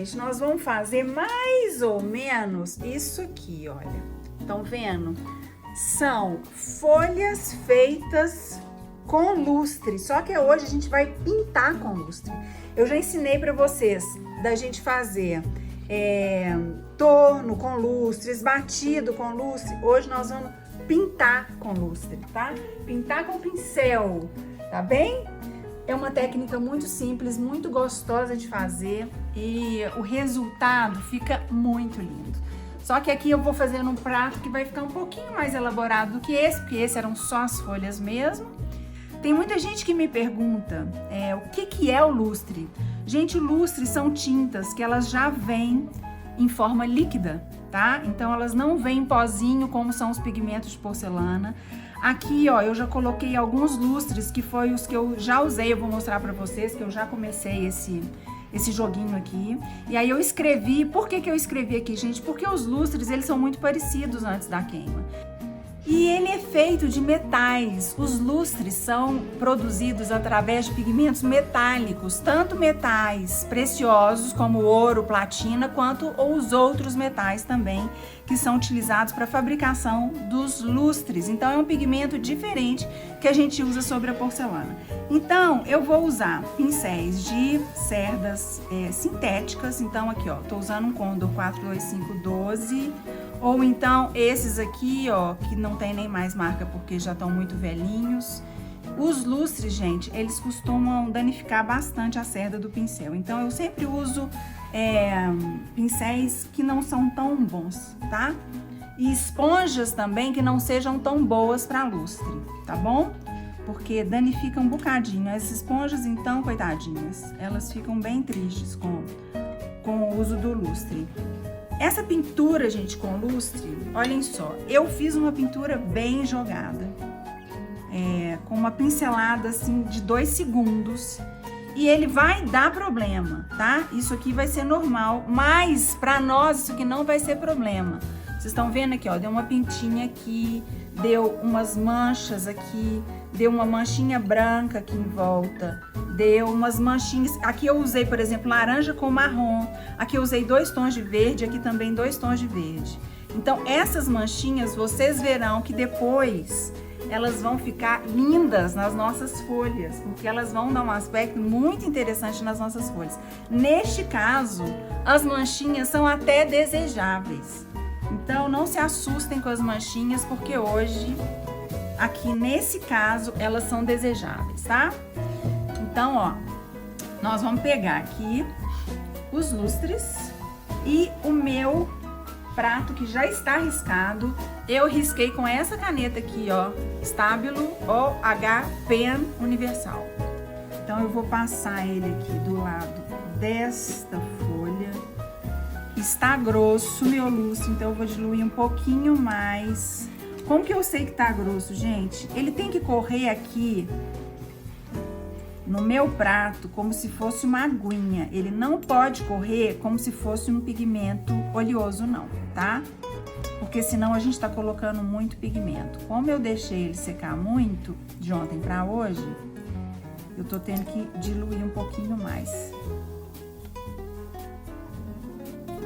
gente, nós vamos fazer mais ou menos isso aqui, olha. Estão vendo? São folhas feitas com lustre, só que hoje a gente vai pintar com lustre. Eu já ensinei para vocês da gente fazer torno com lustres, batido com lustre. Hoje nós vamos pintar com lustre, tá? Pintar com pincel, tá bem? É uma técnica muito simples, muito gostosa de fazer e o resultado fica muito lindo. Só que aqui eu vou fazer num prato que vai ficar um pouquinho mais elaborado do que esse, porque esse eram só as folhas mesmo. Tem muita gente que me pergunta o que é o lustre. Gente, o lustre são tintas que elas já vêm em forma líquida, tá? Então elas não vêm em pozinho como são os pigmentos de porcelana. Aqui, ó, eu já coloquei alguns lustres que foi os que eu já usei, eu vou mostrar pra vocês que eu já comecei esse joguinho aqui. E aí eu escrevi, por que eu escrevi aqui, gente? Porque os lustres, eles são muito parecidos antes da queima. E ele é feito de metais. Os lustres são produzidos através de pigmentos metálicos, tanto metais preciosos como ouro, platina, quanto os outros metais também que são utilizados para a fabricação dos lustres. Então é um pigmento diferente que a gente usa sobre a porcelana. Então eu vou usar pincéis de cerdas sintéticas. Então aqui, ó, tô usando um Condor 42512. Ou então esses aqui, ó, que não tem nem mais marca porque já estão muito velhinhos. Os lustres, gente, eles costumam danificar bastante a cerda do pincel. Então eu sempre uso pincéis que não são tão bons, tá? E esponjas também que não sejam tão boas para lustre, tá bom? Porque danifica um bocadinho. As esponjas, então, coitadinhas, elas ficam bem tristes com o uso do lustre. Essa pintura, gente, com lustre, olhem só, eu fiz uma pintura bem jogada, com uma pincelada assim de 2 segundos e ele vai dar problema, tá? Isso aqui vai ser normal, mas pra nós isso aqui não vai ser problema. Vocês estão vendo aqui, ó, deu uma pintinha aqui, deu umas manchas aqui, deu uma manchinha branca aqui em volta, deu umas manchinhas. Aqui eu usei, por exemplo, laranja com marrom. Aqui eu usei 2 tons de verde, aqui também 2 tons de verde. Então, essas manchinhas, vocês verão que depois elas vão ficar lindas nas nossas folhas, porque elas vão dar um aspecto muito interessante nas nossas folhas. Neste caso, as manchinhas são até desejáveis. Então, não se assustem com as manchinhas, porque hoje, aqui nesse caso, elas são desejáveis, tá? Então, ó, nós vamos pegar aqui os lustres e o meu prato que já está riscado, eu risquei com essa caneta aqui, ó, Stabilo OH Pen Universal. Então, eu vou passar ele aqui do lado desta folha. Está grosso meu lustre, então eu vou diluir um pouquinho mais. Como que eu sei que tá grosso, gente? Ele tem que correr aqui no meu prato como se fosse uma aguinha. Ele não pode correr como se fosse um pigmento oleoso não, tá? Porque senão a gente tá colocando muito pigmento. Como eu deixei ele secar muito de ontem pra hoje, eu tô tendo que diluir um pouquinho mais.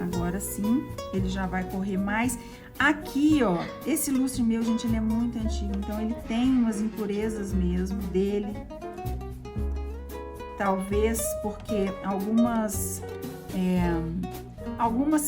Agora sim, ele já vai correr mais. Aqui, ó, esse lustre meu, gente, ele é muito antigo, então ele tem umas impurezas mesmo dele. Talvez porque algumas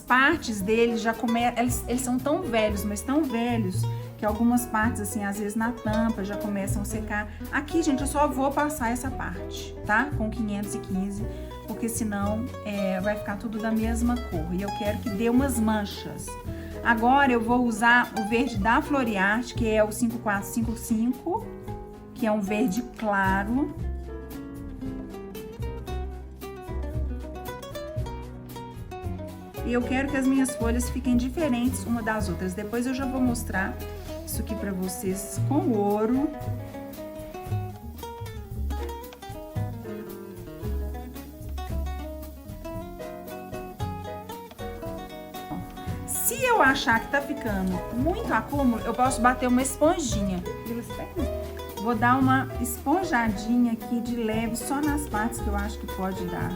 partes dele já começam, eles são tão velhos, mas tão velhos, que algumas partes, assim, às vezes na tampa já começam a secar. Aqui, gente, eu só vou passar essa parte, tá? Com 515, porque senão vai ficar tudo da mesma cor. E eu quero que dê umas manchas. Agora eu vou usar o verde da Floriarte, que é o 5455, que é um verde claro. E eu quero que as minhas folhas fiquem diferentes uma das outras. Depois eu já vou mostrar isso aqui pra vocês com ouro. Se eu achar que tá ficando muito acúmulo, eu posso bater uma esponjinha. Vou dar uma esponjadinha aqui de leve, só nas partes que eu acho que pode dar.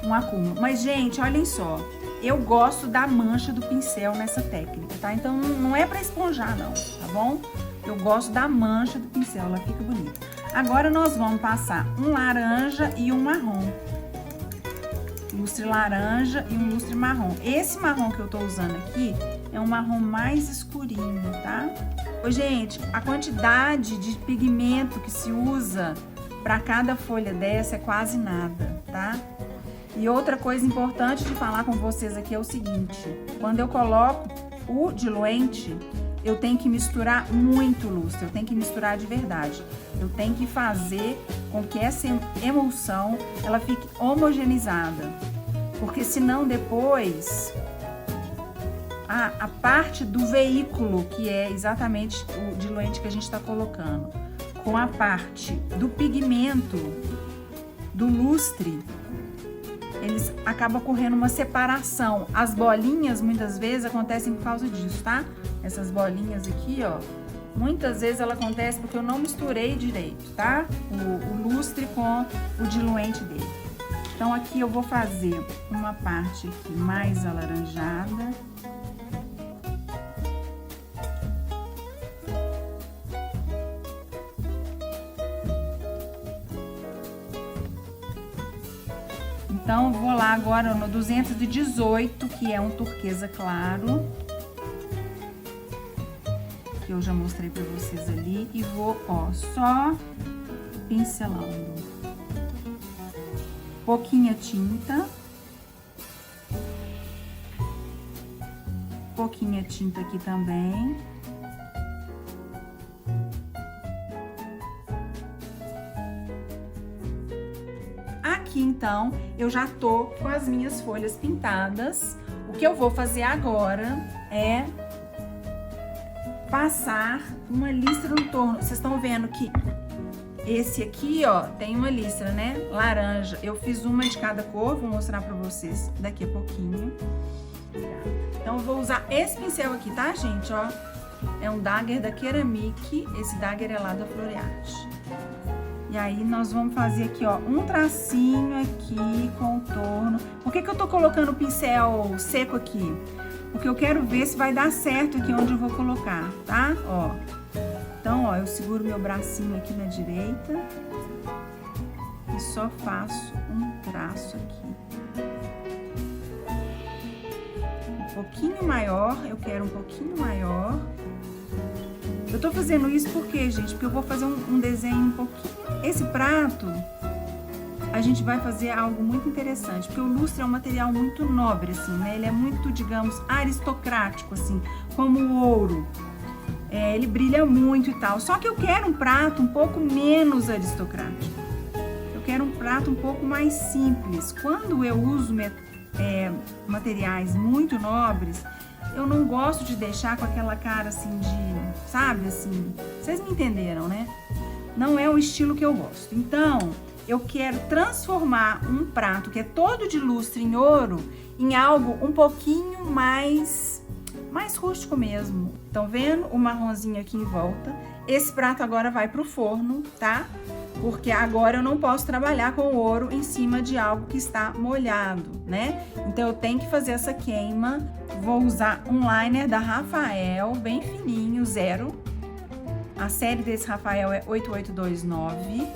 um acúmulo. Mas, gente, olhem só. Eu gosto da mancha do pincel nessa técnica, tá? Então, não é pra esponjar, não, tá bom? Eu gosto da mancha do pincel, ela fica bonita. Agora, nós vamos passar um laranja e um marrom. Lustre laranja e um lustre marrom. Esse marrom que eu tô usando aqui é um marrom mais escurinho, tá? Ô, gente, a quantidade de pigmento que se usa para cada folha dessa é quase nada, tá? E outra coisa importante de falar com vocês aqui é o seguinte: quando eu coloco o diluente, eu tenho que misturar muito lustre, eu tenho que misturar de verdade. Eu tenho que fazer com que essa emulsão ela fique homogeneizada, porque senão depois a parte do veículo, que é exatamente o diluente que a gente está colocando, com a parte do pigmento do lustre, eles acabam correndo uma separação. As bolinhas, muitas vezes, acontecem por causa disso, tá? Essas bolinhas aqui, ó, muitas vezes ela acontece porque eu não misturei direito, tá? O lustre com o diluente dele. Então, aqui eu vou fazer uma parte aqui mais alaranjada. Então, vou lá agora no 218, que é um turquesa claro, que eu já mostrei pra vocês ali, e vou, ó, só pincelando. Pouquinha tinta. Pouquinha tinta aqui também. Aqui, então, eu já tô com as minhas folhas pintadas. O que eu vou fazer agora é passar uma listra no torno. Vocês estão vendo que esse aqui, ó, tem uma listra, né? Laranja. Eu fiz uma de cada cor, vou mostrar pra vocês daqui a pouquinho. Então, eu vou usar esse pincel aqui, tá, gente? Ó, é um Dagger da Keramic. Esse Dagger é lá da Floreate. E aí, nós vamos fazer aqui, ó, um tracinho aqui, contorno. Por que que eu tô colocando o pincel seco aqui? Porque eu quero ver se vai dar certo aqui onde eu vou colocar, tá? Ó. Então, ó, eu seguro meu bracinho aqui na direita e só faço um traço aqui. Um pouquinho maior, eu quero um pouquinho maior. Eu tô fazendo isso porque, gente, porque eu vou fazer um desenho um pouquinho. Esse prato, a gente vai fazer algo muito interessante, porque o lustre é um material muito nobre, assim, né? Ele é muito, digamos, aristocrático, assim, como o ouro. Ele brilha muito e tal. Só que eu quero um prato um pouco menos aristocrático. Eu quero um prato um pouco mais simples. Quando eu uso materiais muito nobres, eu não gosto de deixar com aquela cara assim de, sabe, assim, vocês me entenderam, né? Não é o estilo que eu gosto. Então, eu quero transformar um prato que é todo de lustre em ouro em algo um pouquinho mais rústico mesmo. Estão vendo o marronzinho aqui em volta? Esse prato agora vai pro forno, tá? Porque agora eu não posso trabalhar com o ouro em cima de algo que está molhado, né? Então, eu tenho que fazer essa queima. Vou usar um liner da Rafael, bem fininho, 0. A série desse Rafael é 8829.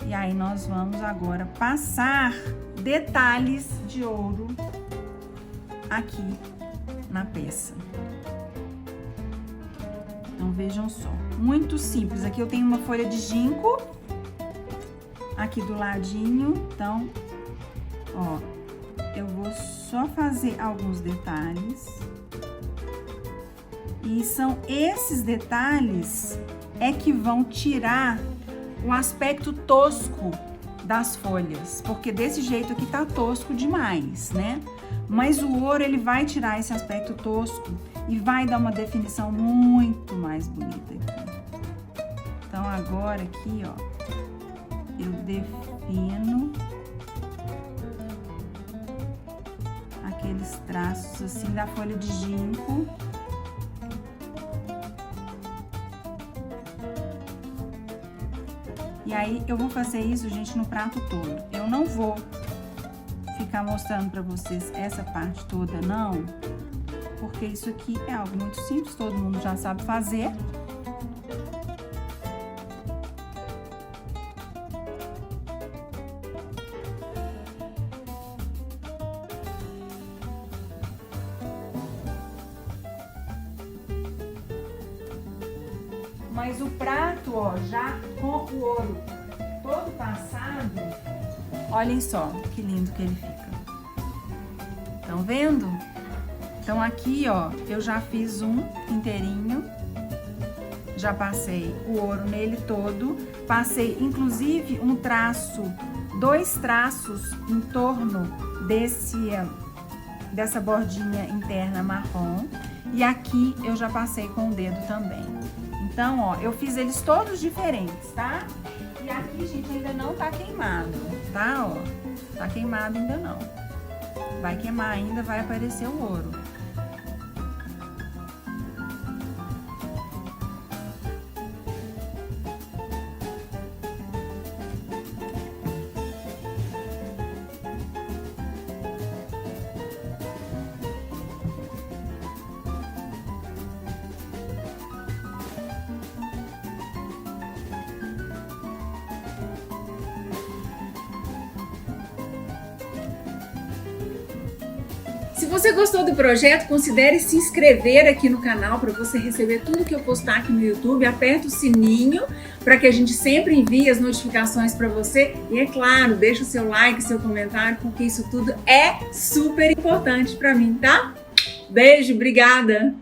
E aí, nós vamos agora passar detalhes de ouro aqui na peça. Então, vejam só. Muito simples. Aqui eu tenho uma folha de ginkgo. Aqui do ladinho. Então, ó, eu vou só fazer alguns detalhes. E são esses detalhes que vão tirar o aspecto tosco das folhas, porque desse jeito aqui tá tosco demais, né? Mas o ouro, ele vai tirar esse aspecto tosco e vai dar uma definição muito mais bonita aqui. Então, agora aqui, ó, eu defino aqueles traços assim da folha de ginkgo. E aí, eu vou fazer isso, gente, no prato todo. Eu não vou ficar mostrando pra vocês essa parte toda, não. Porque isso aqui é algo muito simples, todo mundo já sabe fazer. Mas o prato, ó, já com o ouro todo passado, olhem só que lindo que ele fica. Estão vendo? Então aqui, ó, eu já fiz um inteirinho, já passei o ouro nele todo, passei inclusive um traço, 2 traços em torno dessa bordinha interna marrom, e aqui eu já passei com o dedo também. Então, ó, eu fiz eles todos diferentes, tá? E aqui, gente, ainda não tá queimado, tá? Ó, tá queimado ainda não. Vai queimar ainda, vai aparecer o ouro. Se você gostou do projeto, considere se inscrever aqui no canal para você receber tudo que eu postar aqui no YouTube. Aperta o sininho para que a gente sempre envie as notificações para você. E é claro, deixa o seu like, seu comentário, porque isso tudo é super importante para mim, tá? Beijo, obrigada!